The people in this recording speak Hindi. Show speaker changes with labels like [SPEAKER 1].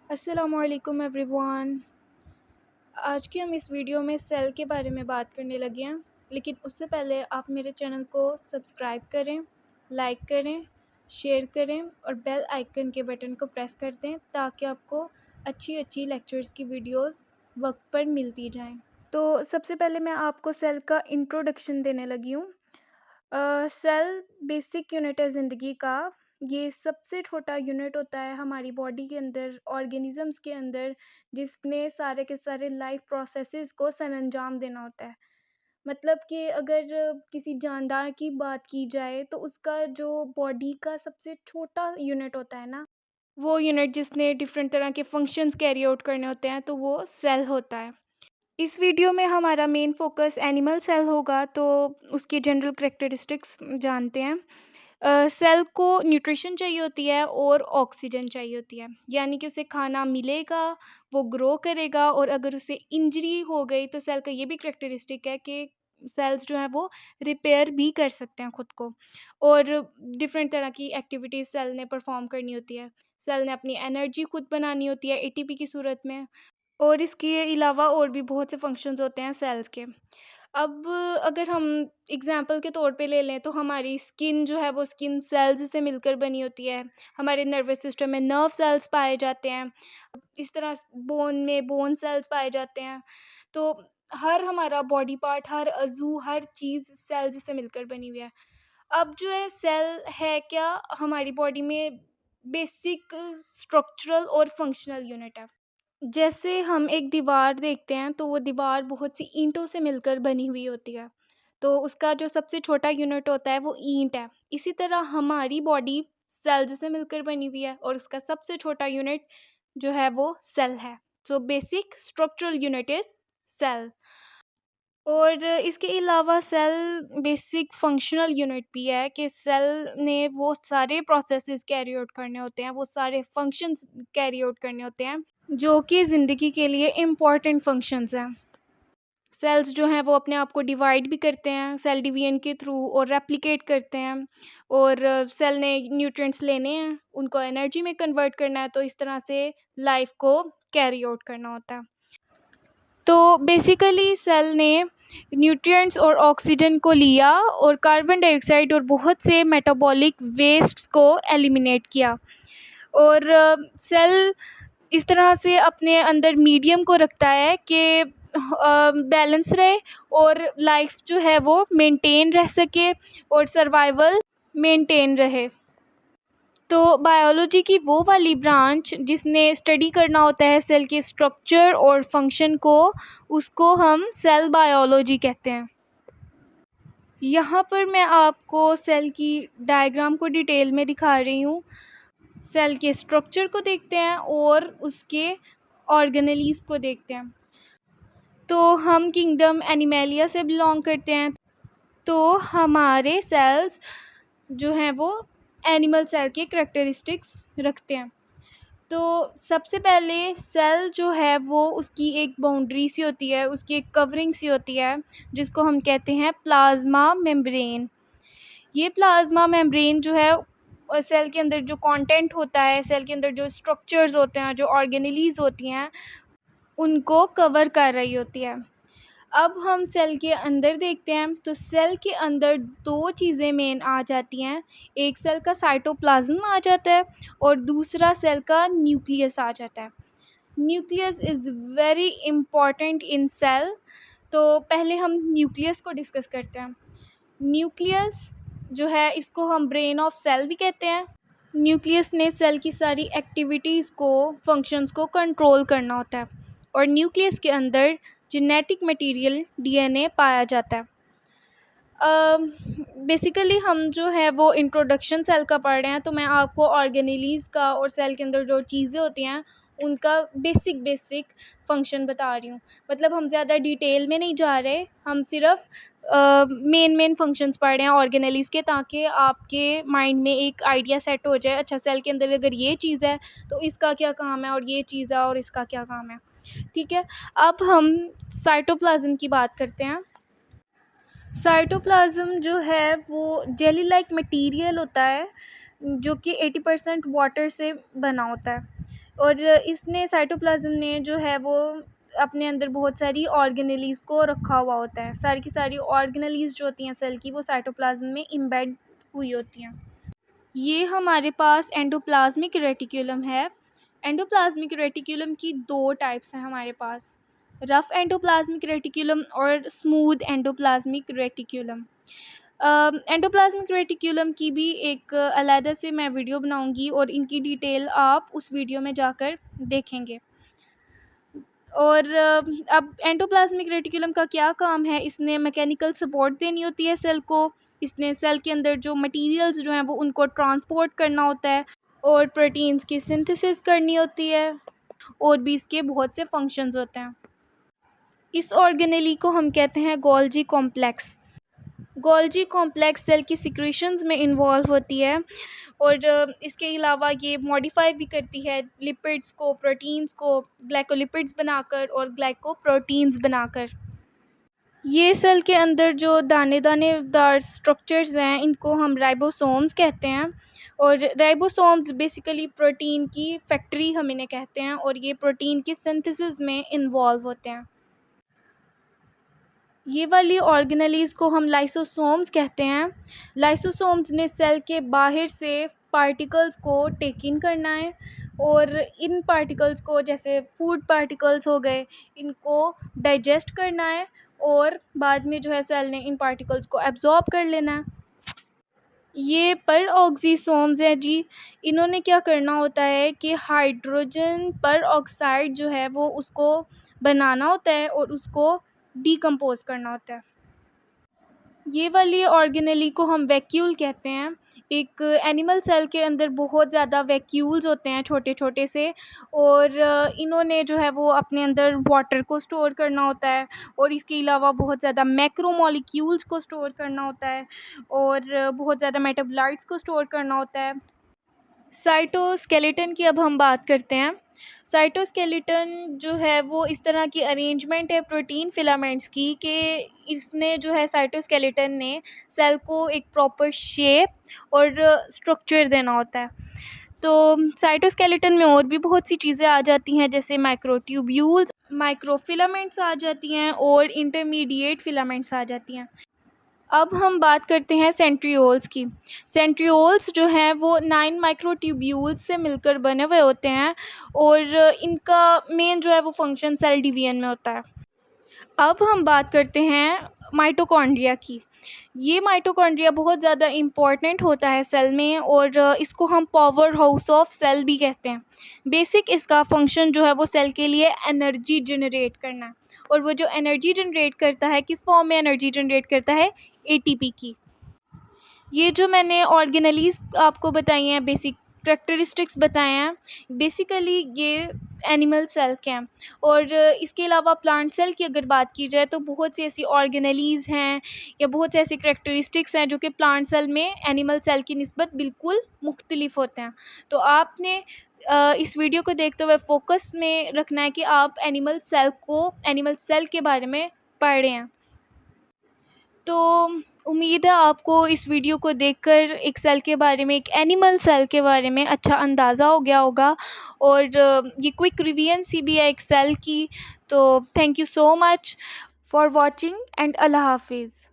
[SPEAKER 1] अस्सलामुअलैकुम एवरीवन। आज की हम इस वीडियो में सेल के बारे में बात करने लगे हैं, लेकिन उससे पहले आप मेरे चैनल को सब्सक्राइब करें, लाइक करें, शेयर करें और बेल आइकन के बटन को प्रेस कर दें ताकि आपको अच्छी अच्छी लेक्चर्स की वीडियोस वक्त पर मिलती जाएं। तो सबसे पहले मैं आपको सेल का इंट्रोडक्शन देने लगी हूँ। सेल बेसिक यूनिट है ज़िंदगी का। ये सबसे छोटा यूनिट होता है हमारी बॉडी के अंदर, ऑर्गेनिज़म्स के अंदर, जिसने सारे के सारे लाइफ प्रोसेसेस को सरअंजाम देना होता है। मतलब कि अगर किसी जानदार की बात की जाए तो उसका जो बॉडी का सबसे छोटा यूनिट होता है ना, वो यूनिट जिसने डिफरेंट तरह के फंक्शंस कैरी आउट करने होते हैं, तो वो सेल होता है। इस वीडियो में हमारा मेन फोकस एनिमल सेल होगा, तो उसकी जनरल करैक्टरिस्टिक्स जानते हैं। सेल को न्यूट्रिशन चाहिए होती है और ऑक्सीजन चाहिए होती है, यानी कि उसे खाना मिलेगा, वो ग्रो करेगा। और अगर उसे इंजरी हो गई तो सेल का ये भी करैक्टरिस्टिक है कि सेल्स जो हैं वो रिपेयर भी कर सकते हैं ख़ुद को। और डिफरेंट तरह की एक्टिविटीज़ सेल ने परफॉर्म करनी होती है। सेल ने अपनी एनर्जी खुद बनानी होती है एटीपी की सूरत में, और इसके अलावा और भी बहुत से फंक्शंस होते हैं सेल्स के। अब अगर हम एग्जांपल के तौर पे ले लें तो हमारी स्किन जो है वो स्किन सेल्स से मिलकर बनी होती है। हमारे नर्वस सिस्टम में नर्व सेल्स पाए जाते हैं। इस तरह बोन में बोन सेल्स पाए जाते हैं। तो हर हमारा बॉडी पार्ट, हर अज़ू, हर चीज़ सेल्स से मिलकर बनी हुई है। अब जो है सेल है क्या, हमारी बॉडी में बेसिक स्ट्रक्चरल और फंक्शनल यूनिट है। जैसे हम एक दीवार देखते हैं तो वो दीवार बहुत सी ईंटों से मिलकर बनी हुई होती है, तो उसका जो सबसे छोटा यूनिट होता है वो ईंट है। इसी तरह हमारी बॉडी सेल्स से मिलकर बनी हुई है और उसका सबसे छोटा यूनिट जो है वो सेल है। So basic structural unit is cell. और इसके अलावा सेल बेसिक फंक्शनल यूनिट भी है कि सेल ने वो सारे प्रोसेसेस कैरी आउट करने होते हैं, वो सारे फंक्शंस कैरी आउट करने होते हैं जो कि ज़िंदगी के लिए इम्पॉर्टेंट फंक्शंस हैं। सेल्स जो हैं वो अपने आप को डिवाइड भी करते हैं सेल डिवीजन के थ्रू, और रेप्लिकेट करते हैं। और सेल ने न्यूट्रिएंट्स लेने हैं, उनको एनर्जी में कन्वर्ट करना है, तो इस तरह से लाइफ को कैरी आउट करना होता है। तो बेसिकली सेल ने न्यूट्रिएंट्स और ऑक्सीजन को लिया और कार्बन डाइऑक्साइड और बहुत से मेटाबॉलिक वेस्ट्स को एलिमिनेट किया। और सेल इस तरह से अपने अंदर मीडियम को रखता है कि बैलेंस रहे और लाइफ जो है वो मेंटेन रह सके और सर्वाइवल मेंटेन रहे। तो बायोलॉजी की वो वाली ब्रांच जिसने स्टडी करना होता है सेल के स्ट्रक्चर और फंक्शन को, उसको हम सेल बायोलॉजी कहते हैं। यहाँ पर मैं आपको सेल की डायग्राम को डिटेल में दिखा रही हूँ। सेल के स्ट्रक्चर को देखते हैं और उसके ऑर्गेनेलीज़ को देखते हैं। तो हम किंगडम एनिमेलिया से बिलोंग करते हैं, तो हमारे सेल्स जो हैं वो एनिमल सेल के करैक्टरिस्टिक्स रखते हैं। तो सबसे पहले सेल जो है वो उसकी एक बाउंड्री सी होती है, उसकी एक कवरिंग सी होती है, जिसको हम कहते हैं प्लाज्मा मेम्ब्रेन। ये प्लाज्मा मेम्ब्रेन जो है सेल के अंदर जो कंटेंट होता है, सेल के अंदर जो स्ट्रक्चर्स होते हैं, जो ऑर्गेनेलीज़ होती हैं, उनको कवर कर रही होती है। अब हम सेल के अंदर देखते हैं तो सेल के अंदर दो चीज़ें मेन आ जाती हैं। एक सेल का साइटोप्लाज्म आ जाता है और दूसरा सेल का न्यूक्लियस आ जाता है। Nucleus is very important in cell. तो पहले हम न्यूक्लियस को डिस्कस करते हैं। न्यूक्लियस जो है इसको हम ब्रेन ऑफ सेल भी कहते हैं। न्यूक्लियस ने सेल की सारी एक्टिविटीज़ को, फंक्शंस को कंट्रोल करना होता है, और न्यूक्लियस के अंदर जेनेटिक मटेरियल डीएनए पाया जाता है। बेसिकली हम जो है वो इंट्रोडक्शन सेल का पढ़ रहे हैं, तो मैं आपको ऑर्गेनेलीज़ का और सेल के अंदर जो चीज़ें होती हैं उनका बेसिक फंक्शन बता रही हूँ। मतलब हम ज़्यादा डिटेल में नहीं जा रहे, हम सिर्फ मेन फंक्शंस पढ़ रहे हैं ऑर्गेनेलीज़ के, ताकि आपके माइंड में एक आइडिया सेट हो जाए। अच्छा, सेल के अंदर अगर ये चीज़ है तो इसका क्या काम है, और ये चीज़ है और इसका क्या काम है। ठीक है, अब हम साइटोप्लाज्म की बात करते हैं। साइटोप्लाज्म जो है वो जेली लाइक मटेरियल होता है जो कि 80% वाटर से बना होता है। और इसने साइटोप्लाज्म ने जो है वो अपने अंदर बहुत सारी ऑर्गेनेलीज़ को रखा हुआ होता है। सारी की सारी ऑर्गेनेलीज़ जो होती हैं सेल की, वो साइटोप्लाज्म में एम्बेड हुई होती हैं। ये हमारे पास एंडोप्लाज्मिक रेटिक्यूलम है। एंडोप्लाज्मिक रेटिक्यूलम की 2 टाइप्स हैं हमारे पास, रफ़ एंडोप्लाज्मिक रेटिक्यूलम और smooth endoplasmic reticulum. Endoplasmic reticulum की भी एक अलहदा से मैं वीडियो बनाऊंगी और इनकी डिटेल आप उस वीडियो में जाकर देखेंगे। और अब एंडोप्लाज्मिक रेटिक्यूलम का क्या काम है, इसने मैकेनिकल सपोर्ट देनी होती है सेल को, इसने सेल के अंदर जो मटेरियल्स जो हैं वो उनको ट्रांसपोर्ट करना होता है और प्रोटीन्स की सिंथेसिस करनी होती है, और भी इसके बहुत से फंक्शंस होते हैं। इस ऑर्गेनेली को हम कहते हैं Golgi complex. Golgi complex cell की सिक्रीशंस में इन्वॉल्व होती है और इसके अलावा ये मॉडिफाई भी करती है लिपिड्स को, प्रोटीन्स को ग्लाइकोलिपिड्स बनाकर और ग्लाइकोप्रोटीन्स बनाकर। ये सेल के अंदर जो दाने दानेदार स्ट्रक्चर्स हैं इनको हम राइबोसोम्स कहते हैं, और राइबोसोम्स बेसिकली प्रोटीन की फैक्ट्री हम इन्हें कहते हैं, और ये प्रोटीन की सिंथेसिस में इन्वॉल्व होते हैं। ये वाली ऑर्गेनेलीज़ को हम लाइसोसोम्स कहते हैं। लाइसोसोम्स ने सेल के बाहर से पार्टिकल्स को टेक इन करना है, और इन पार्टिकल्स को, जैसे फूड पार्टिकल्स हो गए, इनको डाइजेस्ट करना है और बाद में जो है सेल ने इन पार्टिकल्स को एब्जॉर्ब कर लेना है। ये पर ऑक्सीसोम्स हैं जी। इन्होंने क्या करना होता है कि हाइड्रोजन पर ऑक्साइड जो है वो उसको बनाना होता है और उसको डीकम्पोज करना होता है। ये वाली ऑर्गेनेली को हम वैक्यूल कहते हैं। एक एनिमल सेल के अंदर बहुत ज़्यादा वैक्यूल्स होते हैं छोटे छोटे से, और इन्होंने जो है वो अपने अंदर वाटर को स्टोर करना होता है, और इसके अलावा बहुत ज़्यादा मैक्रोमोलिक्यूल्स को स्टोर करना होता है, और बहुत ज़्यादा मेटाबोलाइट्स को स्टोर करना होता है। साइटोस्केलेटन की अब हम बात करते हैं। साइटोस्केलेटन जो है वो इस तरह की अरेंजमेंट है प्रोटीन फिलामेंट्स की, कि इसने जो है साइटोस्केलेटन ने सेल को एक प्रॉपर शेप और स्ट्रक्चर देना होता है। तो साइटोस्केलेटन में और भी बहुत सी चीज़ें आ जाती हैं, जैसे माइक्रोट्यूब्यूल्स, माइक्रोफिलामेंट्स आ जाती हैं और इंटरमीडिएट फिलामेंट्स आ जाती हैं। अब हम बात करते हैं सेंट्रियोल्स की। सेंट्रियोल्स जो हैं वो 9 माइक्रोट्यूब्यूल्स से मिलकर बने हुए होते हैं, और इनका मेन जो है वो फंक्शन सेल डिवीजन में होता है। अब हम बात करते हैं माइटोकॉन्ड्रिया की। ये माइटोकॉन्ड्रिया बहुत ज़्यादा इम्पॉर्टेंट होता है सेल में, और इसको हम पावर हाउस ऑफ सेल भी कहते हैं। बेसिक इसका फंक्शन जो है वो सेल के लिए एनर्जी जनरेट करना है, और वो जो एनर्जी जनरेट करता है, किस फॉर्म में एनर्जी जनरेट करता है, एटीपी की। ये जो मैंने ऑर्गेनेलीज़ आपको बताई हैं, बेसिक करेक्टरिस्टिक्स बताए हैं, बेसिकली ये एनिमल सेल के हैं। और इसके अलावा प्लांट सेल की अगर बात की जाए तो बहुत सी ऐसी ऑर्गेनेलीज़ हैं या बहुत से ऐसे करेक्टरिस्टिक्स हैं जो कि प्लांट सेल में एनिमल सेल की निस्बत बिल्कुल मुख्तलिफ होते हैं। तो आपने इस वीडियो को देखते हुए फ़ोकस में रखना है कि आप एनिमल सेल के बारे में पढ़ रहे हैं। तो उम्मीद है आपको इस वीडियो को देखकर एक सेल के बारे में, एक एनिमल सेल के बारे में अच्छा अंदाज़ा हो गया होगा, और ये क्विक रिवीजन सी भी है एक सेल की। तो thank you so much for watching and अल्लाह हाफिज़।